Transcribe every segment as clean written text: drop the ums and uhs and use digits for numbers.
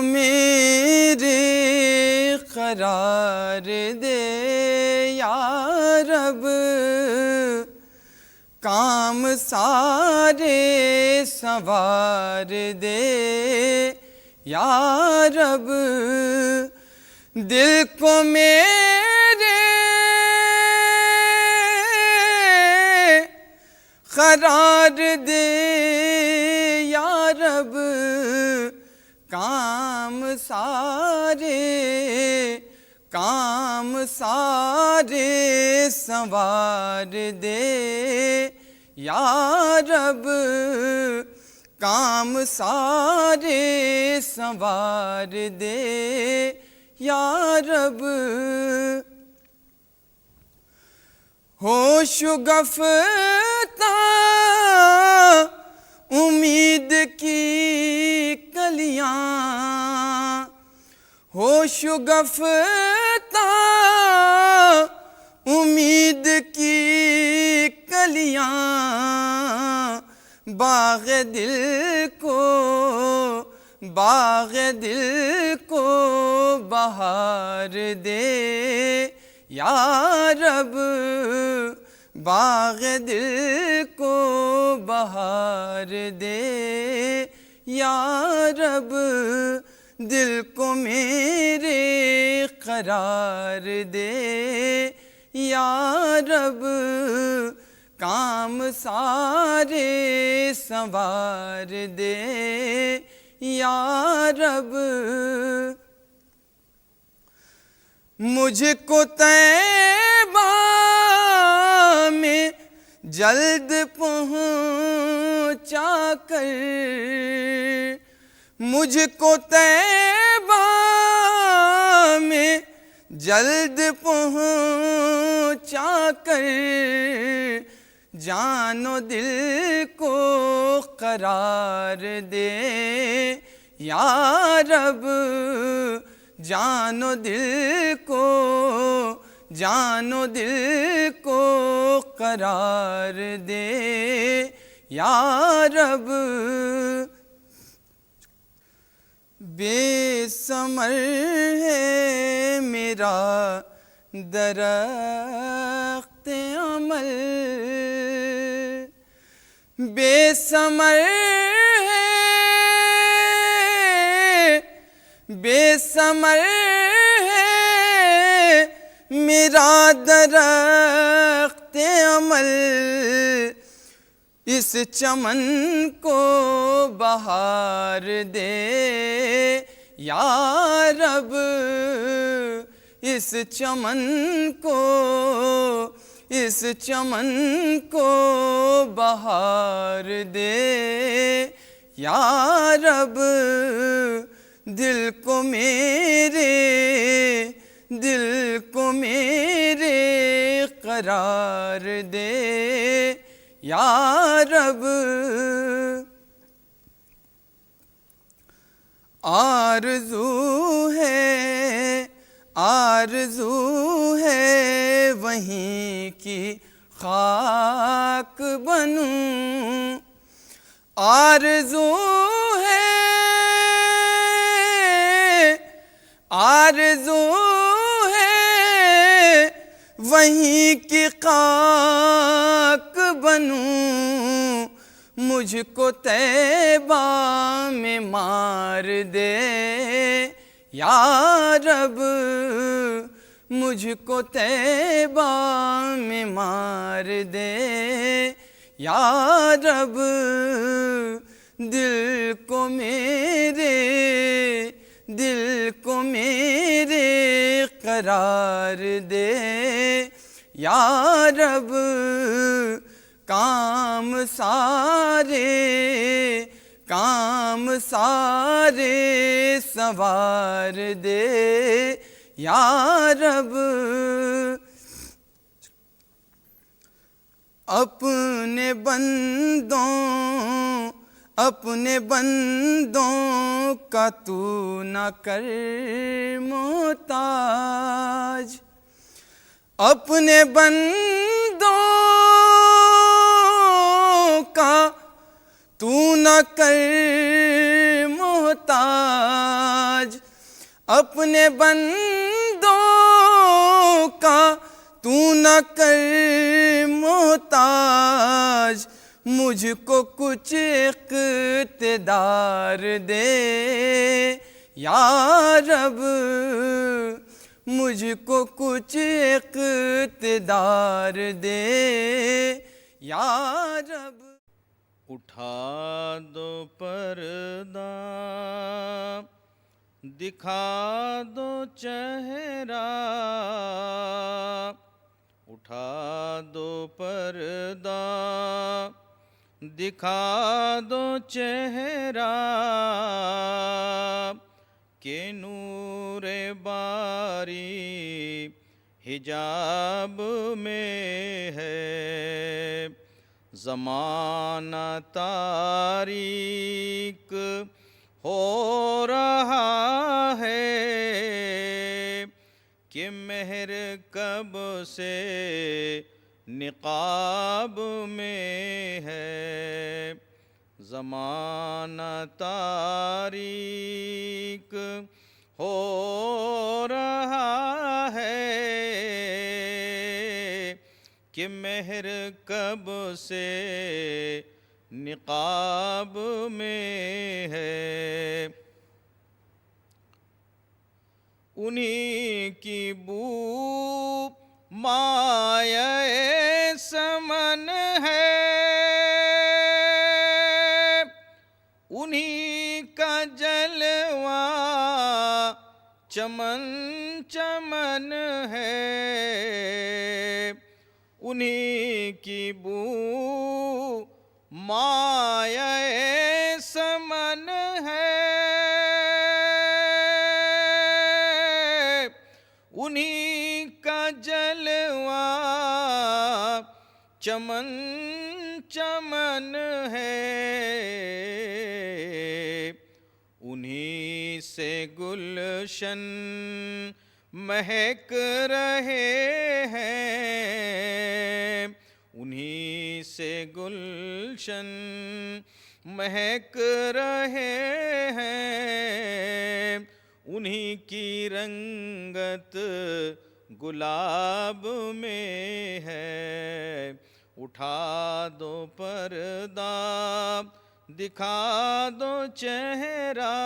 میرے قرار دے یا رب، کام سارے سنوار دے یا رب، دل کو میرے قرار دے یا رب، کام سارے سنوار دے یا رب، کام سارے سنوار دے یا رب۔ ہوش گفتہ امید کی کلیاں، ہوش گفتہ امید کی کلیاں، باغ دل کو بہار دے یا رب، باغ دل کو بہار دے یا رب، دل کو میرے قرار دے یا رب، کام سارے سنوار دے یا رب۔ مجھ کو طیبہ میں جلد پہنچا کر، مجھ کو طیبہ میں جلد پہنچا کر، جان و دل کو قرار دے یا رب، جان و دل کو قرار دے یا رب۔ بے ثمر ہے میرا درخت عمل، بے ثمر ہے میرا درخت عمل، اس چمن کو بہار دے یا رب، اس چمن کو بہار دے یا رب، دل کو میرے قرار دے یا رب۔ آرزو ہے وہیں کی خاک بنوں، آرزو ہے وہیں کی خاک بنوں، مجھ کو طیبہ میں مار دے یا رب، مجھ کو طیبہ میں مار دے یا رب، دل کو میرے قرار دے یا رب، کام سارے سنوار دے یا رب۔ اپنے بندوں کا تو نہ کر محتاج، اپنے بندوں کا تو نہ کر محتاج، اپنے بندوں کا تو نہ کر محتاج، مجھ کو کچھ اقتدار دے یا رب، مجھ کو کچھ اقتدار دے یا رب۔ اٹھا دو پردہ، دکھا دو چہرہ، اٹھا دو پردہ، دکھا دو چہرہ، کہ نور باری حجاب میں ہے، زمانہ تاریک ہو رہا ہے، کہ مہر کب سے نقاب میں ہے، زمانہ تاریک ہو رہا ہے، کہ مہر کب سے نقاب میں ہے، انہی کی بو مایہ سمن ہے، انہی کا جلوہ چمن چمن ہے، انہی کی بو مایہ سمن ہے، انہی کا جلوہ چمن چمن ہے، انہی سے گلشن مہک رہے ہیں، انہی سے گلشن مہک رہے ہیں، انہی کی رنگت گلاب میں ہے، اٹھا دو پردہ، دکھا دو چہرہ،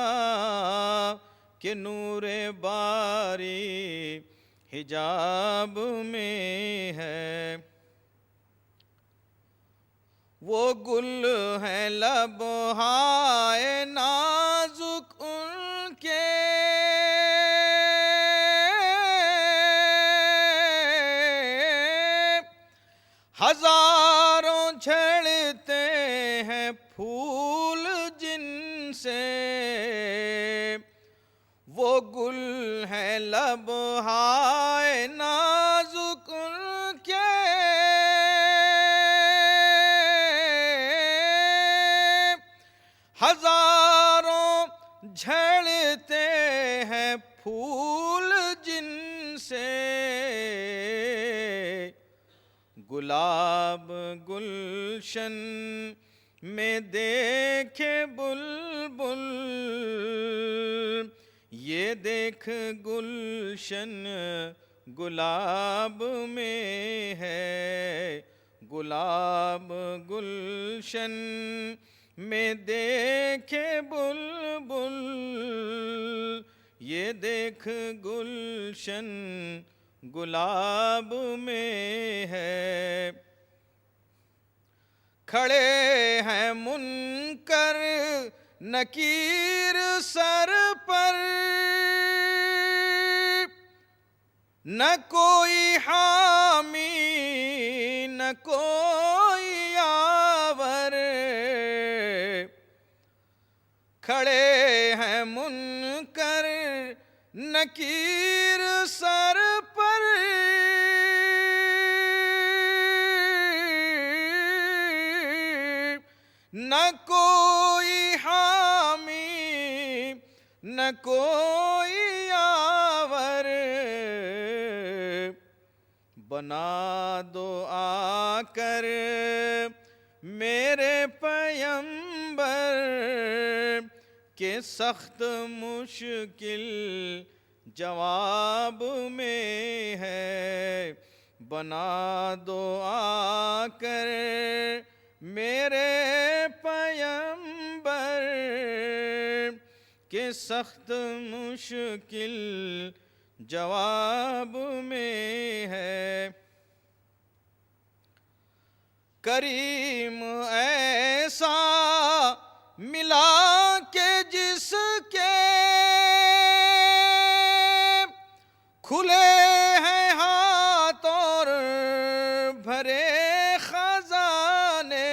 کہ نور باری حجاب میں ہے، وہ گل ہیں لبہائے نازک ان کے، ہزاروں جھڑتے ہیں پھول جن سے، وہ گل ہیں لبہائے نازک ان کے، ہزاروں جھڑتے ہیں پھول جن سے، گلاب گلشن میں دیکھے بلبل، یہ دیکھ گلشن گلاب میں ہے، گلاب گلشن میں دیکھے بلبل، یہ دیکھ گلشن گلاب میں ہے، کھڑے ہیں منکر نکیر سر پر، نہ کوئی حامی نہ کوئی یاور، کھڑے ہیں منکر نکیر سر پر، نہ کوئی حامی نہ کوئی یاور، بنا دو آ کر میرے پیمبر، کہ سخت مشکل جواب میں ہے، بنا دو آ کر میرے پیمبر، کہ سخت مشکل جواب میں ہے۔ کریم ایسا ملا کہ جس کے کھلے ہیں ہاتھ اور بھرے خزانے،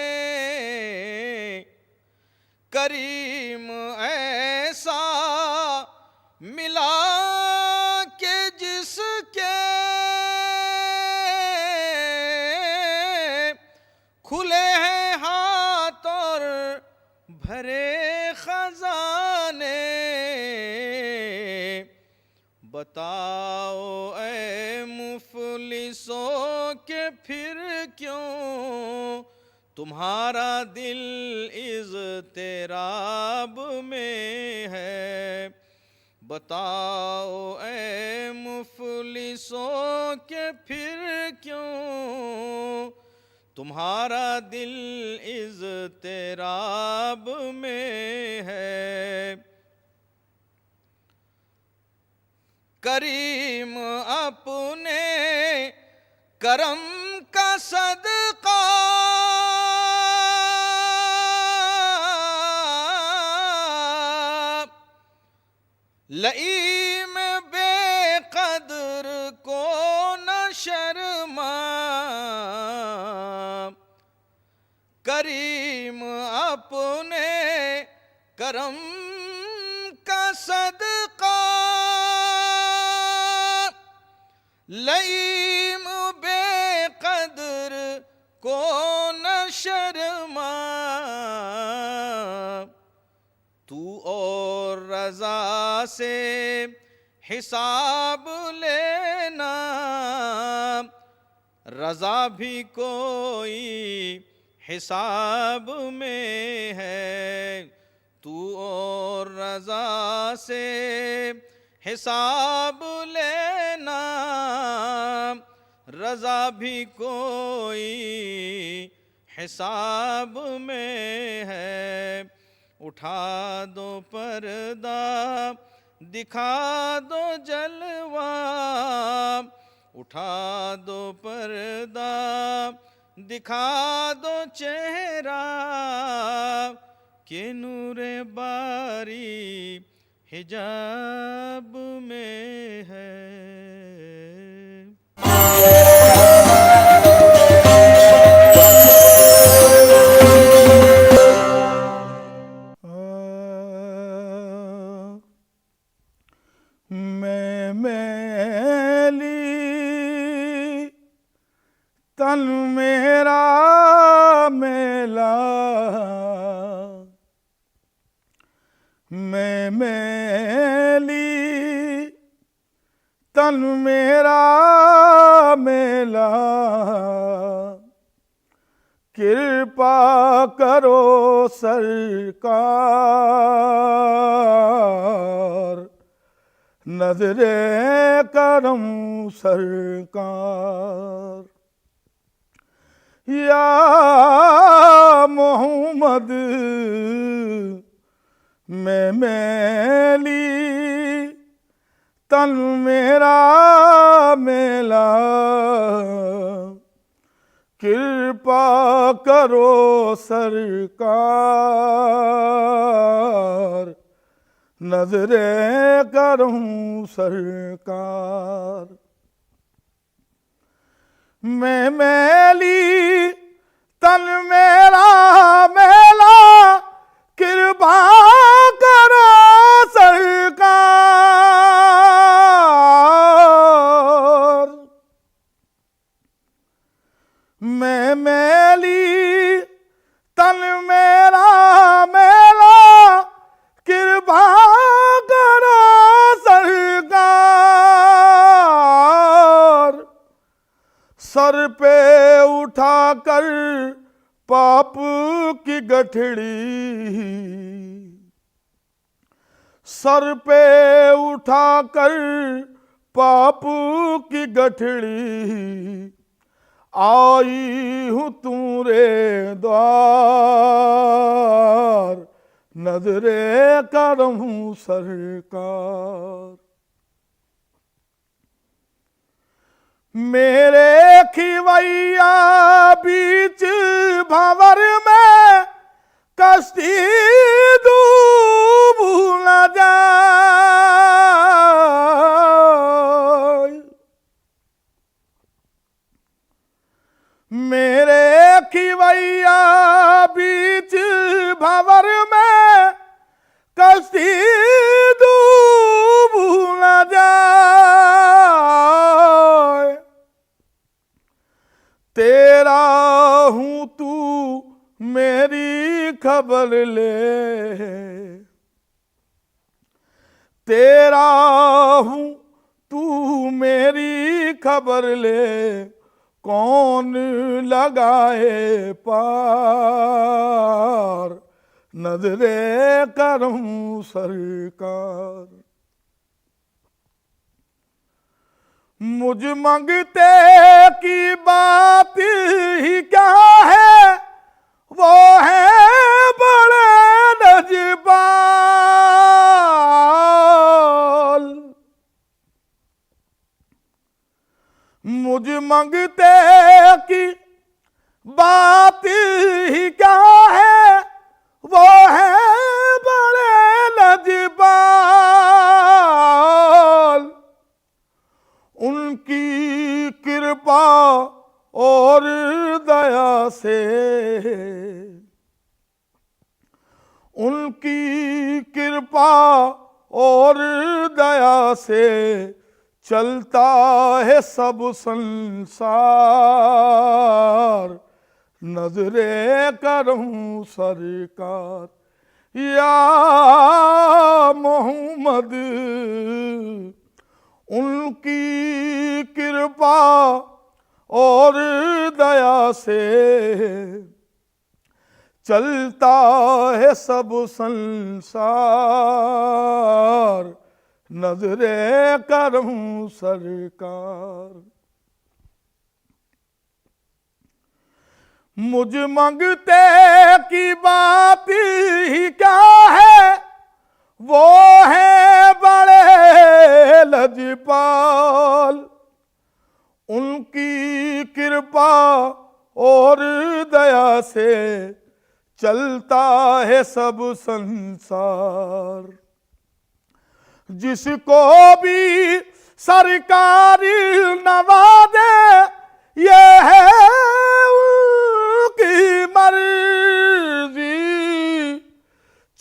کریم ایسا ملا کہ جس کے کھلے ہیں ہاتھ اور بھرے خزانے، بتاؤ اے مفلسوں کہ پھر کیوں تمہارا دل اضطراب میں ہے، بتاؤ اے مفلسوں کہ پھر کیوں تمہارا دل اضطراب میں ہے۔ کریم اپنے کرم کا صدقہ لئیم بے قدر کو نہ شرما، کریم اپنے کرم کا صدقہ لئیم بے قدر کو نہ شرما، تو اور رضا سے حساب لینا، رضا بھی کوئی حساب میں ہے، تو اور رضا سے حساب لینا، رضا بھی کوئی حساب میں ہے۔ اٹھا دو پردہ دکھا دو جلوہ، اٹھا دو پردہ دکھا دو چہرہ، کہ نور باری حجاب میں ہے۔ میں میلی تن میرا میلا، میں میلی تن میرا میلا، کرپا کرو سرکار، نظر کرم سرکار، یا محمد میں میلی تن میرا میلا، کرپا کرو سرکار، نظر کروں سرکار، میں میلی تن میرا میلا، کرپا کرو سرکار، میں میلی تن میرا میلا، کرپا کرو سرکار، سر پہ اٹھا کر پاپ کی گٹھڑی، سر پہ اٹھا کر پاپ کی گٹھڑی آئی ہوں تمہارے دوار نظر کرم سرکار میرے کھویا بیچ بھنور میں کشتی ڈوب نہ جائے میرے کھویا بیچ بھنور میں کشتی ڈوب نہ جائے تیرا ہوں تو میری خبر لے تیرا ہوں تو میری خبر لے کون لگائے پار نظر کرم سرکار مجھ منگتے کی بات ہی کیا ہے وہ ہے بڑے لجپال مجھ منگتے کی بات ہی کیا ہے وہ ہے بڑے لجپال ان کی کرپا اور دیا سے ان کی کرپا اور دیا سے چلتا ہے سب سنسار نظر کرم سرکار یا محمد ان کی کرپا اور دیا سے چلتا ہے سب سنسار نظر کرم سرکار مجھ منگتے کی بات ہی کیا ہے وہ ہے بڑے لجپال ان کی کرپا اور دیا سے چلتا ہے سب سنسار جس کو بھی سرکار نوازے یہ ہے ان کی مرضی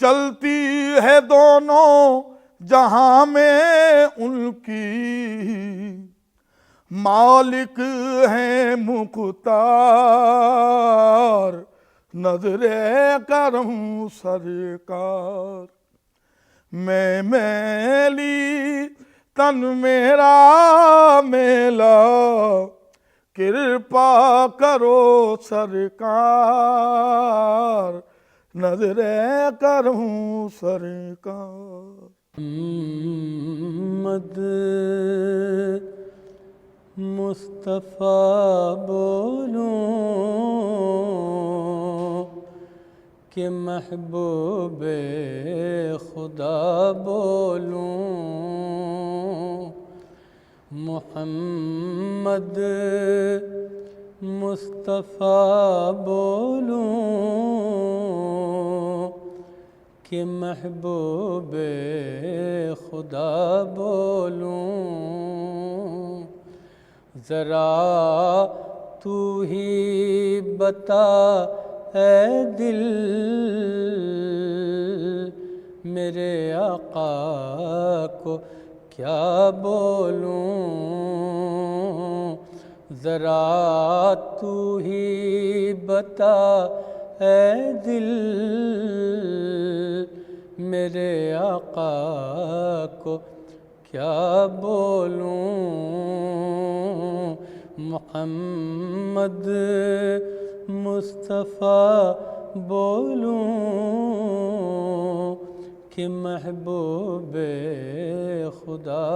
چلتی ہے دونوں جہاں میں ان کی مالک ہیں مختار نظر کرم سرکار میں میلی تن میرا میلا کرپا کرو سرکار نظر کرم سرکار محمد مصطفیٰ بولوں کہ محبوب خدا بولوں محمد مصطفیٰ بولوں کہ محبوب خدا بولوں ذرا تو ہی بتا اے دل میرے آقا کو کیا بولوں ذرا تو ہی بتا اے دل میرے آقا کو کیا بولوں محمد مصطفیٰ بولوں کہ کہ محبوب خدا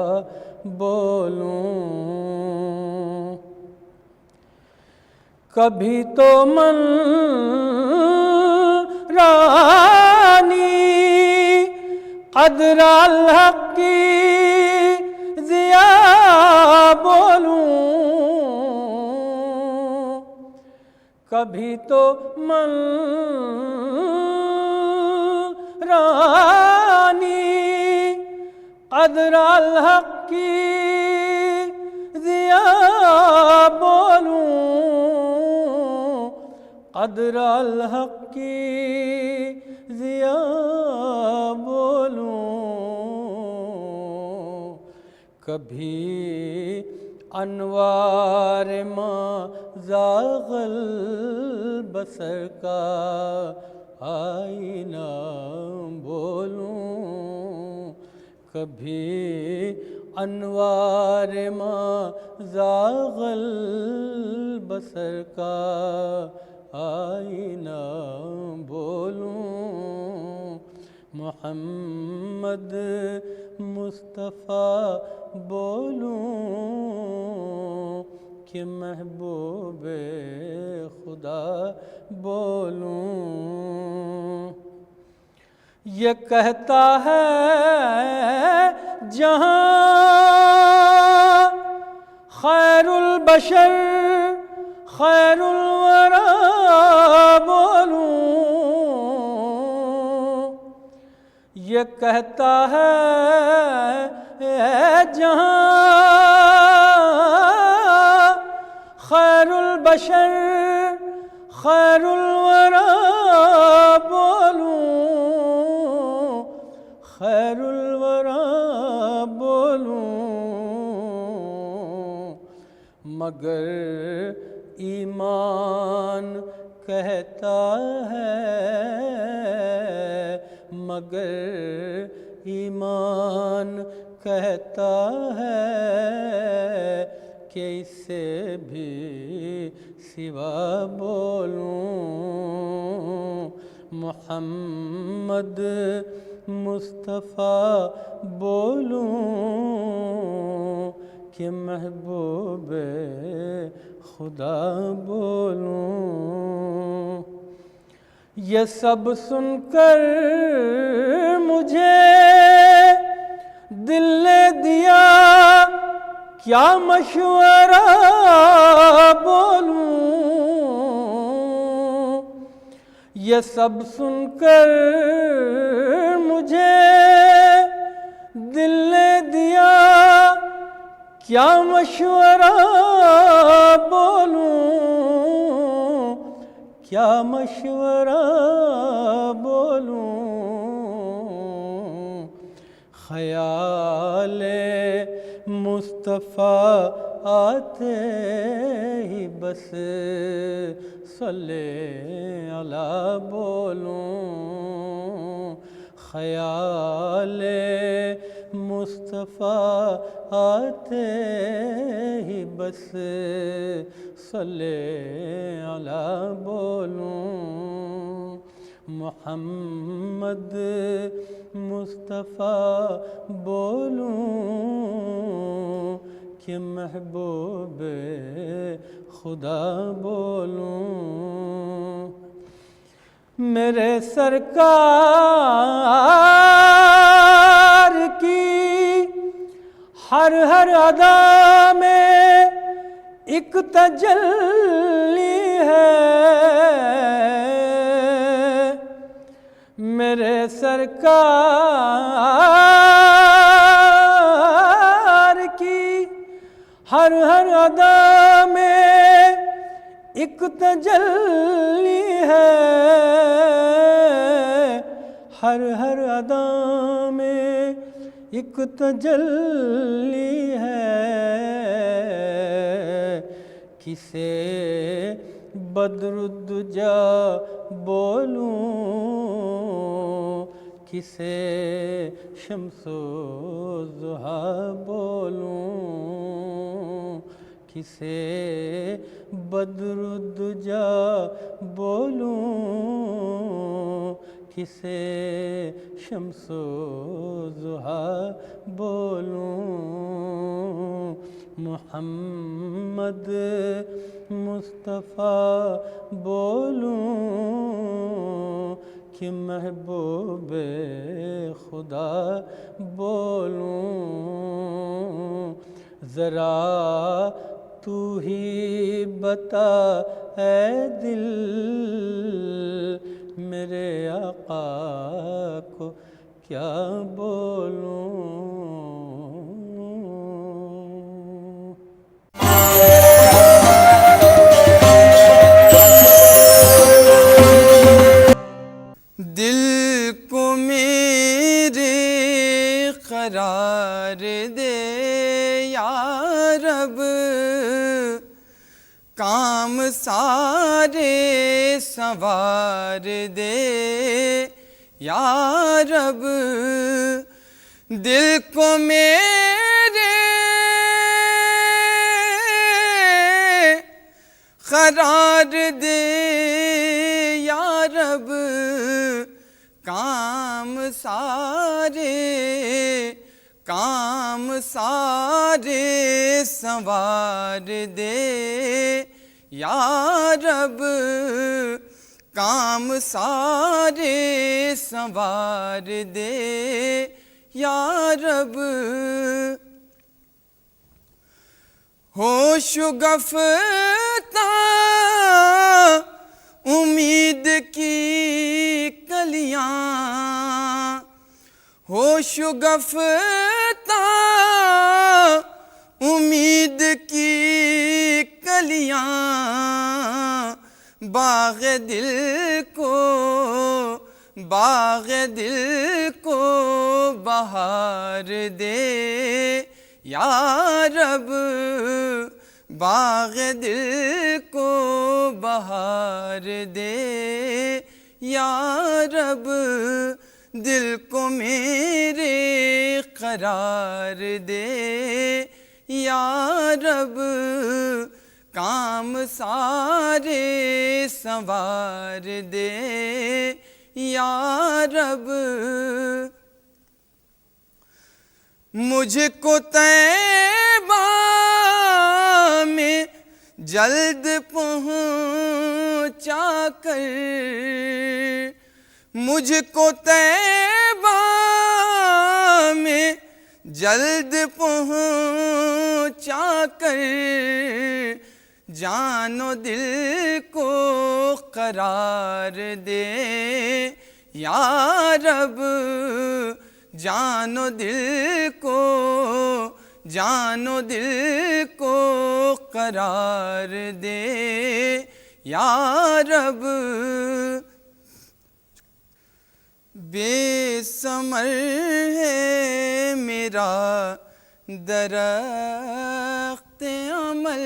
بولوں. کبھی تو من رانی قدر الحق کی ضیا بولوں. کبھی تو من رانی قدر الحق کی ضیا بولوں. قدر الحق کی ضیا بولوں. کبھی انوار ماں زاغ البصر کا آئینہ بولوں. کبھی انوار ماں زاغ البصر کا آئینہ بولوں. محمد مصطفیٰ بولوں کہ محبوب خدا بولوں. یہ کہتا ہے جہاں خیر البشر خیر الورا بولوں. یہ کہتا ہے جہاں خیر البشر خیر الورا بولوں. خیر الورا بولوں. مگر ایمان کہتا ہے مگر ایمان کہتا ہے کہ اس سے بھی سوا بولوں. محمد مصطفیٰ بولوں کہ محبوب خدا بولوں. یہ سب سن کر مجھے دل نے دیا کیا مشورہ بولوں. یہ سب سن کر مجھے دل نے دیا کیا مشورہ بولوں. کیا مشورہ بولوں. خیال مصطفیٰ آتے ہی بس صلی علی بولوں. خیال مصطفیٰ آتے ہی بس صلی علی بولوں. محمد مصطفیٰ بولوں کہ محبوب خدا بولوں. میرے سرکار کی ہر ہر ادا میں ایک تجلی ہے. میرے سرکار کی ہر ہر ادا میں ایک تجلی ہے. ہر ہر ادا میں ایک تجلی ہے. کسے بدر الدجا بولوں کسے شمس و ضحیٰ بولوں. کسے بدر الدجا بولوں کسے شمس و ضحیٰ بولوں محمد مصطفیٰ بولوں کہ محبوب خدا بولوں ذرا تو ہی بتا اے دل میرے آقا کو کیا بولوں دل کو میرے قرار دے یا رب کام سارے سنوار دے یا رب دل کو میرے قرار دے یا رب کام سارے سنوار دے یا رب کام سارے سنوار دے یا رب ہوش گفتہ امید کی کلیاں ہوش گفتہ امید کی کلیاں باغ دل کو بہار دے یا رب باغ دل کو بہار دے یا رب دل کو میرے قرار دے یا رب کام سارے سنوار دے یا رب مجھ کو طیبہ میں جلد پہنچا کر مجھ کو طیبہ میں جلد پہنچا کر جان و دل کو قرار دے یا رب جان و دل کو قرار دے یا رب بے ثمر ہے میرا درخت عمل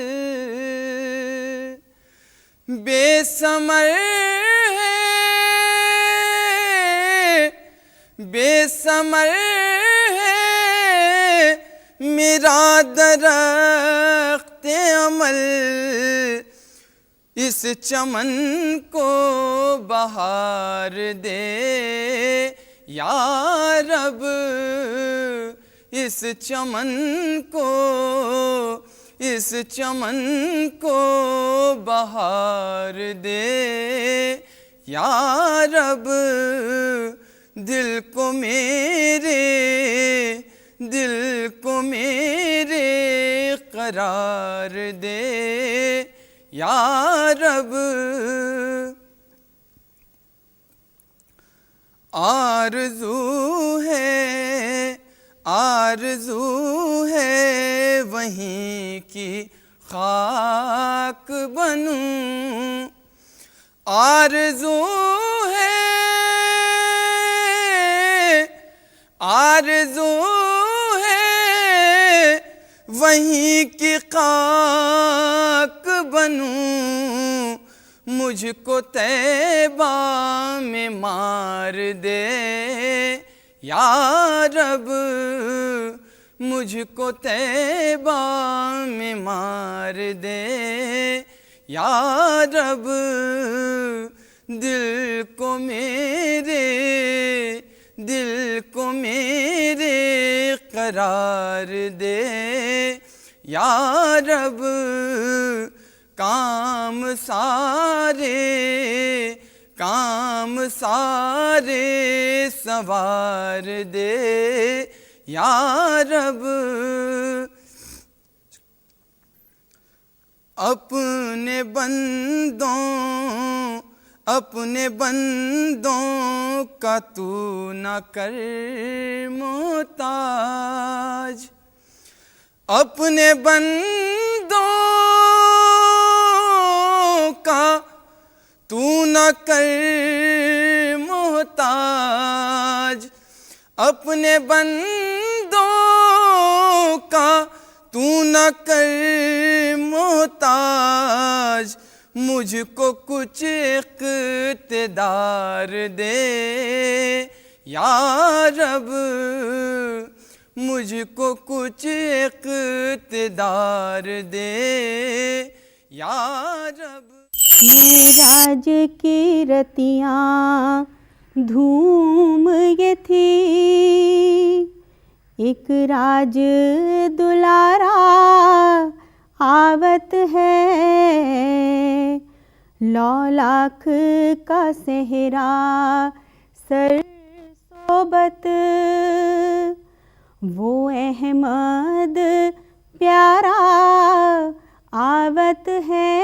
بے ثمر ہے میرا درخت عمل اس چمن کو بہار دے یا رب اس چمن کو بہار دے یا رب دل کو میرے قرار دے یا رب آرزو ہے وہیں کی خاک بنوں آرزو ہے وہیں کی خاک بنوں مجھ کو طیبہ میں مار دے یا رب مجھ کو طیبہ میں مار دے یا رب دل کو میرے قرار دے یا رب، کام سارے سوار دے یا رب، اپنے بندوں کا تو نہ کر محتاج، اپنے بندوں کا تو نہ کر محتاج، اپنے بندوں کا تو نہ کر محتاج، مجھ کو کچھ اقتدار دے یا رب، مجھ کو کچھ اقتدار دے یا رب۔ معراج کی رتیاں دھوم یہ تھی، ایک راج دلارا آوت ہے، 9 لاکھ کا صحرا سر صحبت، وہ احمد پیارا آوت ہے،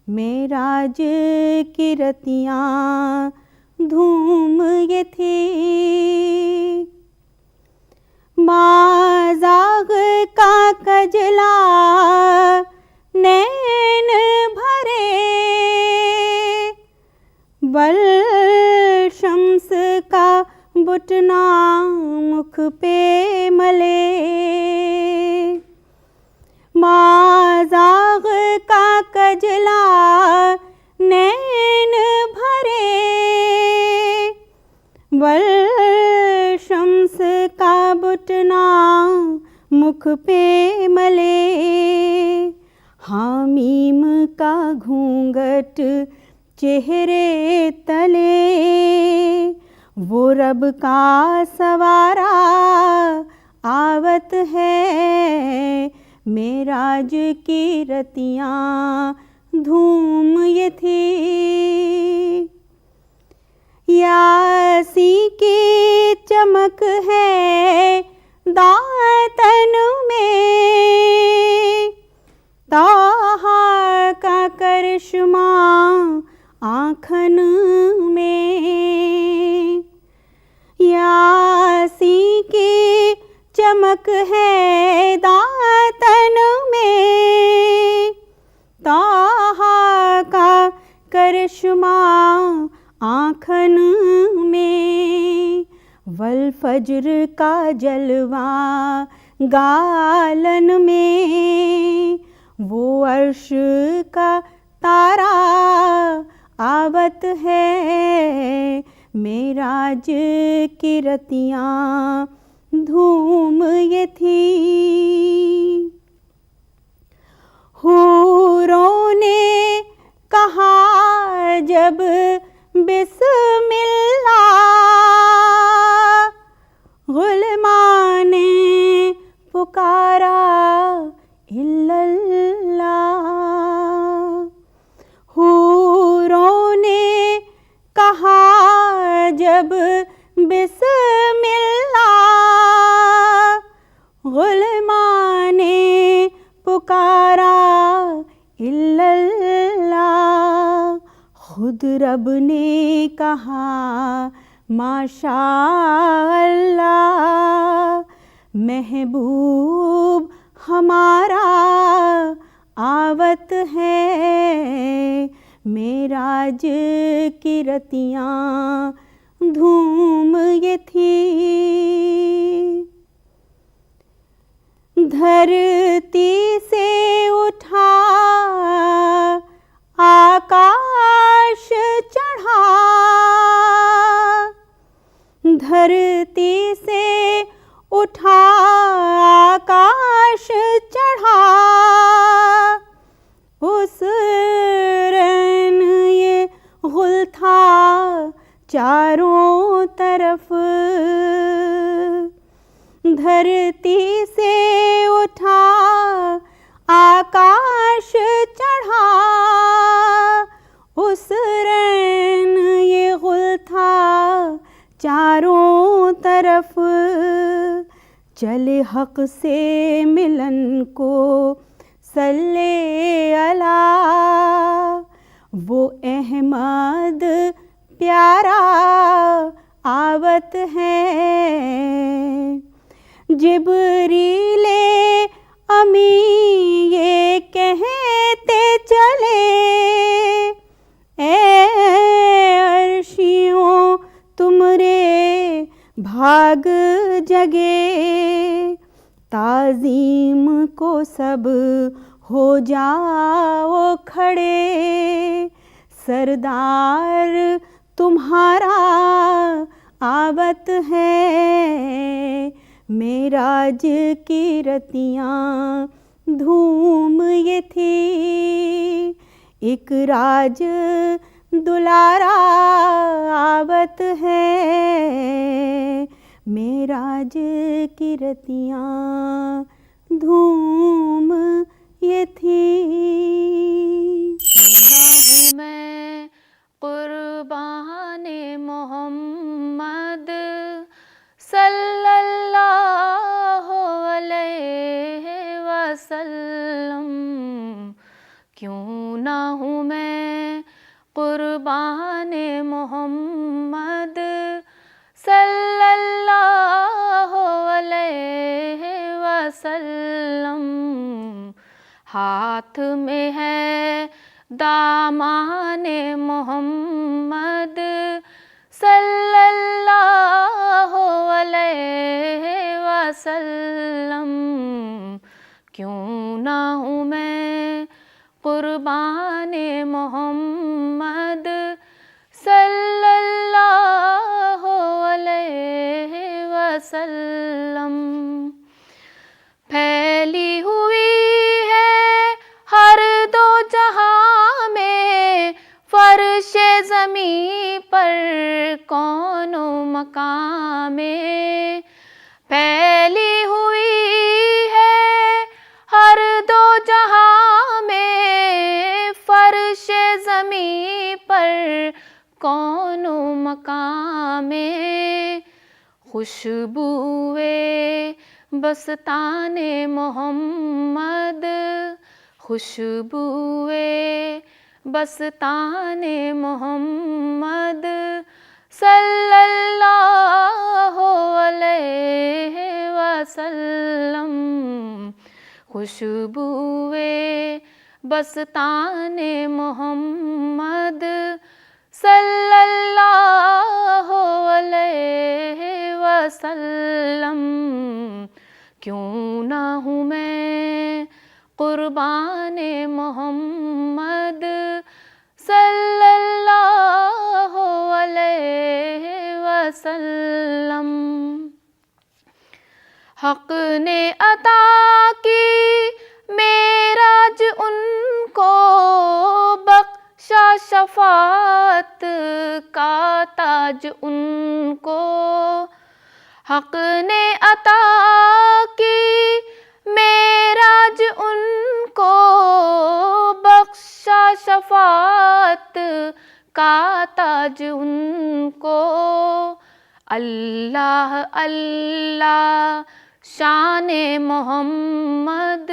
معراج کی رتیاں دھوم یہ تھی، مازاغ کا کجلا نین بھرے، بل شمس کا بٹنا مکھ پہ ملے، مازاغ کا کجلا نین بھرے، بل شمس کا بٹنا مکھ پہ ملے، حامیم کا گھونگھٹ چہرے تلے، وہ رب کا سوارا آوت ہے، معراج کی رتیاں دھوم یہ تھی، یاسی کی چمک ہے داتن میں، طٰہٰ کا کرشمہ آنکھن میں، یاسی کی چمک ہے داتن میں، طٰہٰ کا کرشمہ آنکھن میں، والفجر کا جلوہ گالن میں، وہ عرش کا تارا آوت ہے، معراج کی رتیاں دھوم یہ تھی، حوروں نے کہا جب بسم اللہ، غلماں نے پکارا الا اللہ، حوروں نے کہا جب بسم اللہ، غلماں نے پکارا الا اللہ، خود رب نے کہا ماشاء اللہ، محبوب ہمارا آوت ہے، معراج کی رتیاں دھوم یہ تھی، دھرتی سے اٹھا آکاش چڑھا، دھرتی سے اٹھا آکاش چڑھا، اس رن یہ چاروں طرف، دھرتی سے اٹھا آکاش چڑھا، اس رین یہ غل تھا چاروں طرف، چلے حق سے ملن کو صلی اللہ، وہ احمد پیارا آوت ہے، جبریل امی یہ کہتے چلے، اے عرشیوں تمرے بھاگ جگے، تعظیم کو سب ہو جاؤ کھڑے، سردار تمہارا آوت ہے، معراج کی رتیاں دھوم یہ تھی، ایک راج دلارا آوت ہے، معراج کی رتیاں دھوم یہ تھی۔ ہوں میں قربان محمد صلی اللہ علیہ وسلم، کیوں نہ ہوں میں قربان محمد صلی اللہ علیہ وسلم، ہاتھ میں ہے دامان محمد صلی اللہ علیہ وسلم، کیوں نہ ہوں میں قربان محمد صلی اللہ علیہ وسلم، پھیلی ہوئی ہے ہر دو جہاں میں، فرش زمیں پر کون و مکان میں، پھیلی ہوئی ہے ہر دو جہاں میں، فرش زمیں پر کون و مکان میں، خوشبوئے بستان محمد، خوشبوئے بستان محمد صلی اللہ علیہ وسلم، خوشبوئے بستان محمد صلی اللہ علیہ وسلم، کیوں نہ ہوں میں قربان محمد صلی اللہ علیہ وسلم، حق نے عطا کی معراج ان کو، بخشا شفاعت کا تاج ان کو، حق نے عطا کی معراج ان کو، بخشا شفاعت کا تاج ان کو، اللہ اللہ شان محمد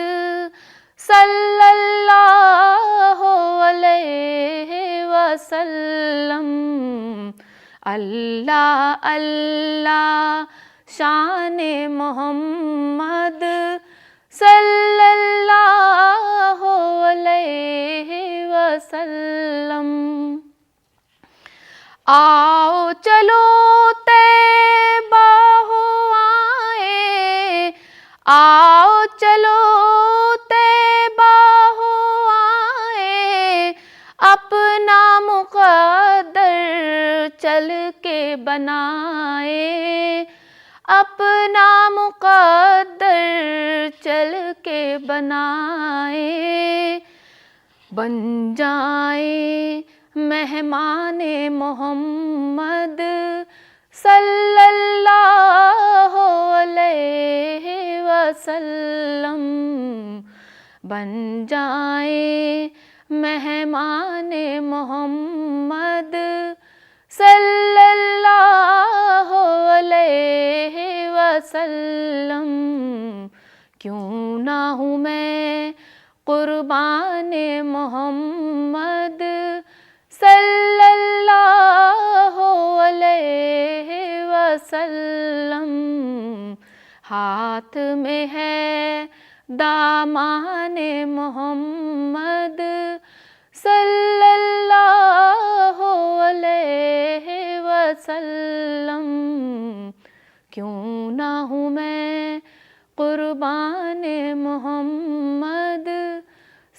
صلی اللہ علیہ وسلم، اللہ اللہ شان محمد صلی اللہ علیہ وسلم، آؤ چلو طیبہ ہو آئے، آؤ چلو طیبہ ہو آئے، اپنا مقدر چل کے بنائے، اپنا مقدر چل کے بنائے، بن جائیں مہمان محمد صلی اللہ علیہ وسلم بن جائیں مہمان محمد صلی اللہ علیہ وسلم کیوں نہ ہوں میں قربان محمد صلی اللہ علیہ وسلم ہاتھ میں ہے دامان محمد صلی اللہ علیہ وسلم کیوں نہ ہوں میں قربان محمد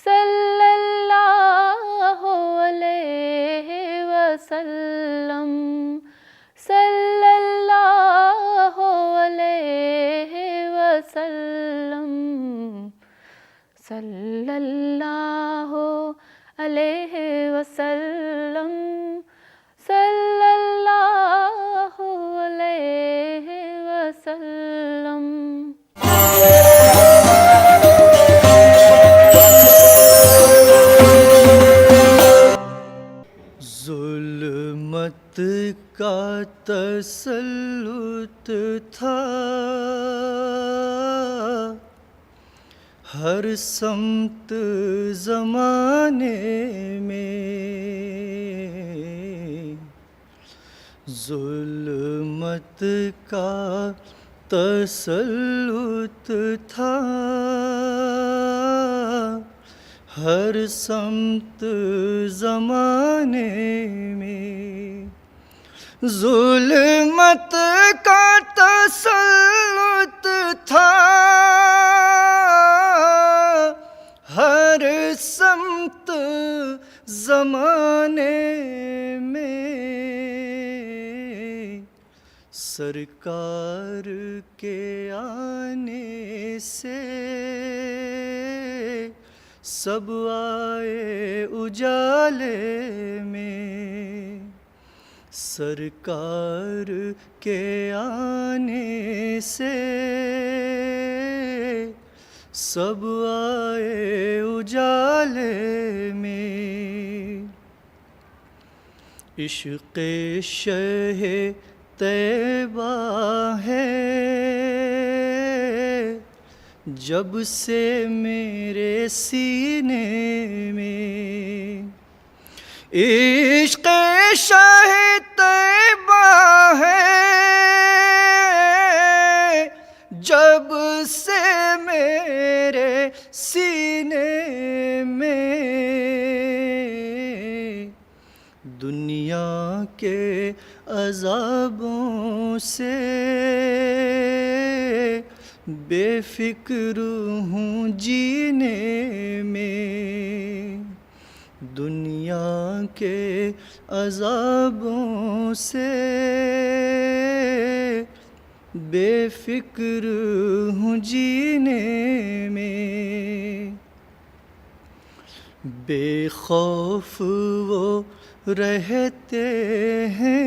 صلی اللہ علیہ وسلم صلی اللہ علیہ وسلم صلی اللہ علیہ وسلم صلی اللہ علیہ وسلم ظلمت کا تسلط تھا ہر سمت زمانے میں، ظلمت کا تسلط تھا ہر سمت زمانے میں، ظلمت کا تسلط تھا ہر سمت زمانے میں، سرکار کے آنے سے سب آئے اجالے میں، سرکار کے آنے سے سب آئے اجالے میں، عشق شہ طیبہ ہے جب سے میرے سینے میں، عشق شہ طیبہ ہے جب سے میرے سینے میں، دنیا کے عذابوں سے بے فکر ہوں جینے میں، دنیا کے عذابوں سے بے فکر ہوں جینے میں، بے خوف وہ رہتے ہیں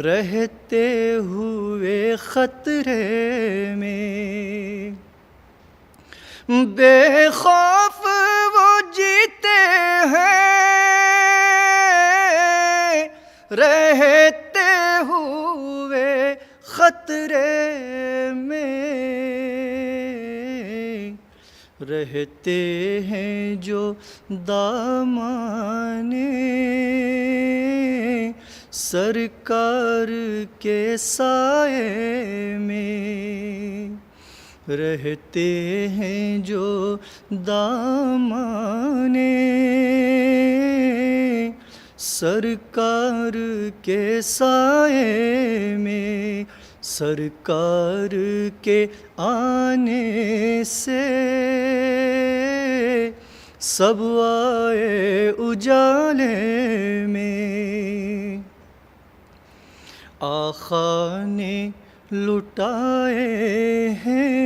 رہتے ہوئے خطرے میں، بے خوف وہ جیتے ہیں رہتے ہوئے خطرے میں، رہتے ہیں جو دامان سرکار کے سائے میں، رہتے ہیں جو دامان سرکار کے سائے میں، سرکار کے آنے سے سب آئے اجالے میں، آقا نے لٹائے ہیں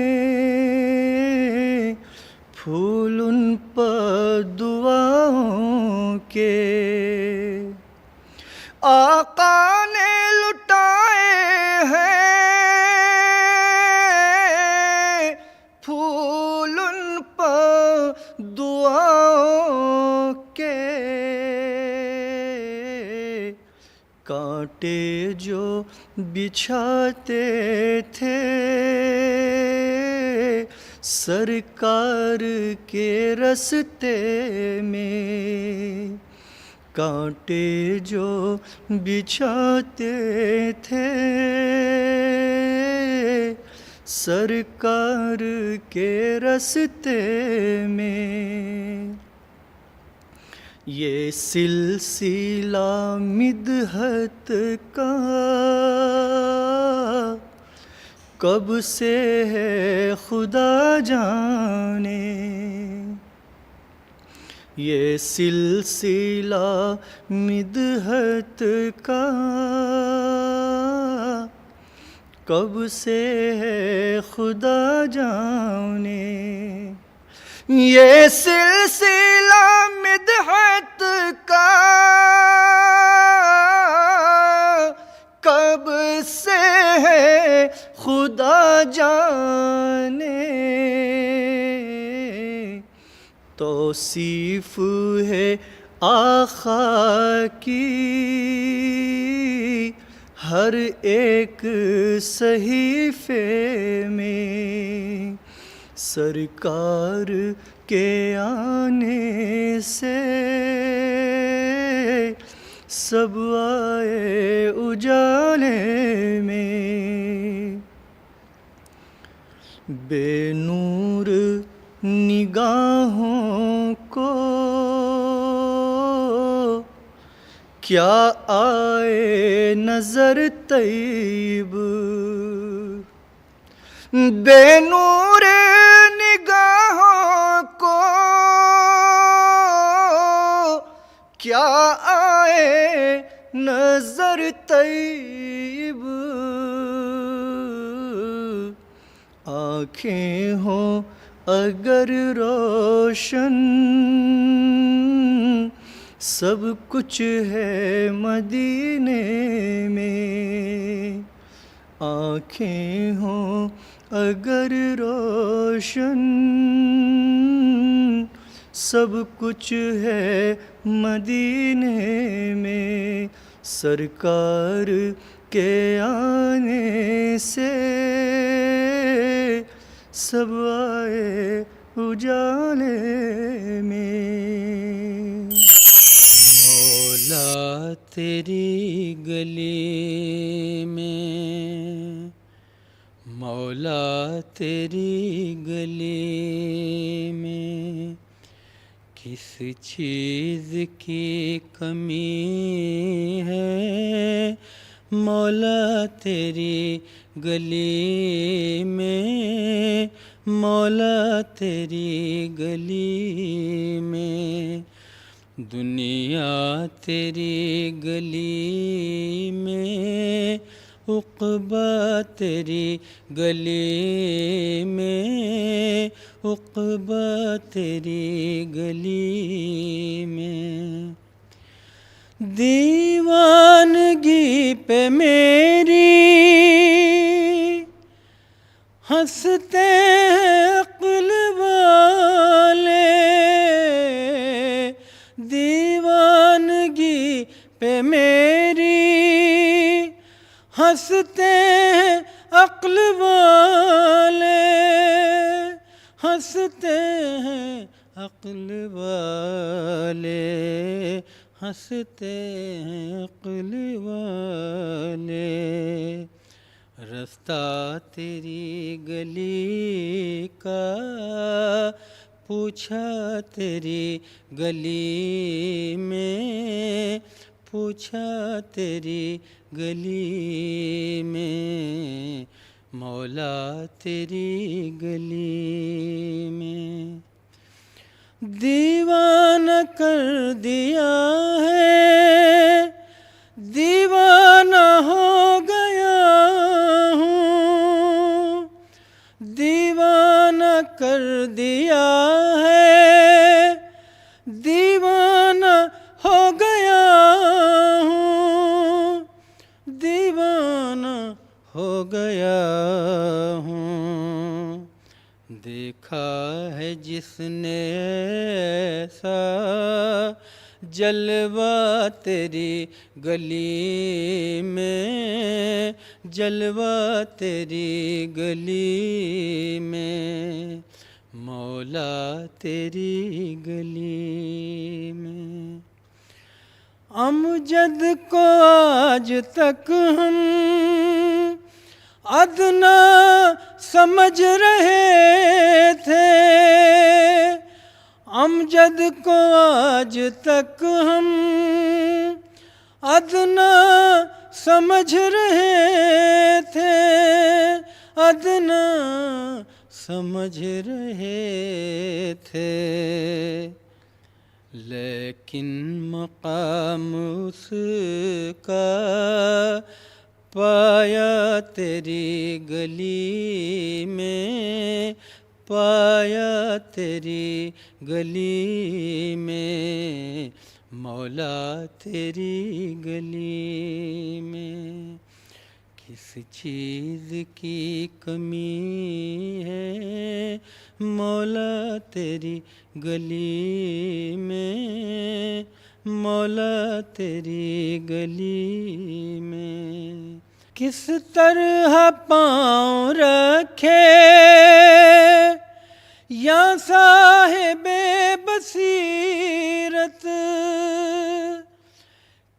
پھول ان پر دعاؤں کے آقا نے لٹائے ہیں، پھول ان پر دعاؤں کے کانٹے جو بچھاتے تھے سرکار کے رستے میں، کانٹے جو بچھاتے تھے سرکار کے رستے میں، یہ سلسلہ مدحت کا کب سے ہے خدا جانے، یہ سلسلہ مدحت کا کب سے ہے خدا جانے، یہ سلسلہ مدحت کا کب سے ہے خدا جانے، توصیف ہے آقا کی ہر ایک صحیفے میں، سرکار کے آنے سے سب آئے اجالے میں، بے نور نگاہوں کو کیا آئے نظر طیب، بے نور نگاہوں کو کیا آئے نظر طیب، آنکھیں ہوں اگر روشن سب کچھ ہے مدینے میں، آنکھیں ہوں اگر روشن سب کچھ ہے مدینے میں، سرکار کے آنے سے سب آئے اجالے میں، مولا تیری گلی میں، مولا تیری گلی میں کس چیز کی کمی ہے، مولا تیری گلی میں، مولا تیری گلی میں، دنیا تیری گلی میں، عقبہ تیری گلی میں، عقبہ تیری گلی میں، دیوانگی پہ میری ہنستے ہیں عقل والے، دیوانگی پہ میری ہنستے ہیں عقل والے، ہنستے ہیں عقل والے، ہنستے ہیں عقل والے، رستہ تیری گلی کا پوچھا تیری گلی میں، پوچھا تیری گلی میں، مولا تیری گلی میں، دیوانہ کر دیا ہے، دیوانہ ہو گیا ہوں، دیوانہ کر دیا ہے، دیوانہ ہو گیا ہوں، دیوانہ ہو گیا ہوں، دیکھا ہے جس نے ایسا جلوہ تیری گلی میں، جلوہ تیری گلی میں، مولا تیری گلی میں۔ امجد کو آج تک ہم ادنا سمجھ رہے تھے، امجد کو آج تک ہم ادنا سمجھ رہے تھے، ادنا سمجھ رہے تھے، لیکن مقام اس کا پایا تیری گلی میں، پایا تیری گلی میں، مولا تیری گلی میں۔ کس چیز کی کمی ہے مولا تیری گلی میں، مولا تیری گلی میں۔ کس طرح پاؤں رکھے یا صاحب بصیرت،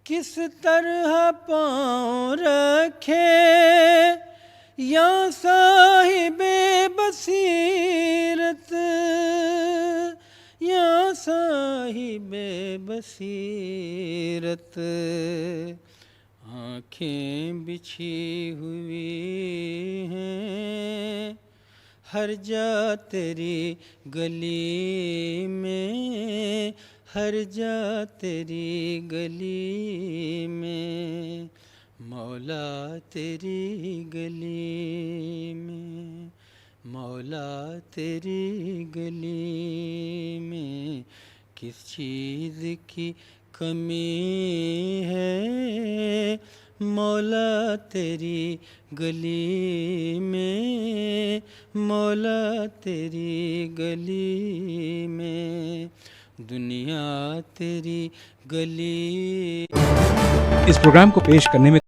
کس طرح پاؤں رکھے یا صاحب بصیرت، یا صاحب بصیرت، آنکھیں بچھی ہوئی ہیں ہر جا تیری گلی میں، ہر جا تیری گلی میں، مولا تیری گلی میں، مولا تیری گلی میں۔ کس چیز کی کمی ہے مولا تیری گلی میں، مولا تیری گلی میں، دنیا تیری گلی۔ اس پروگرام کو پیش کرنے میں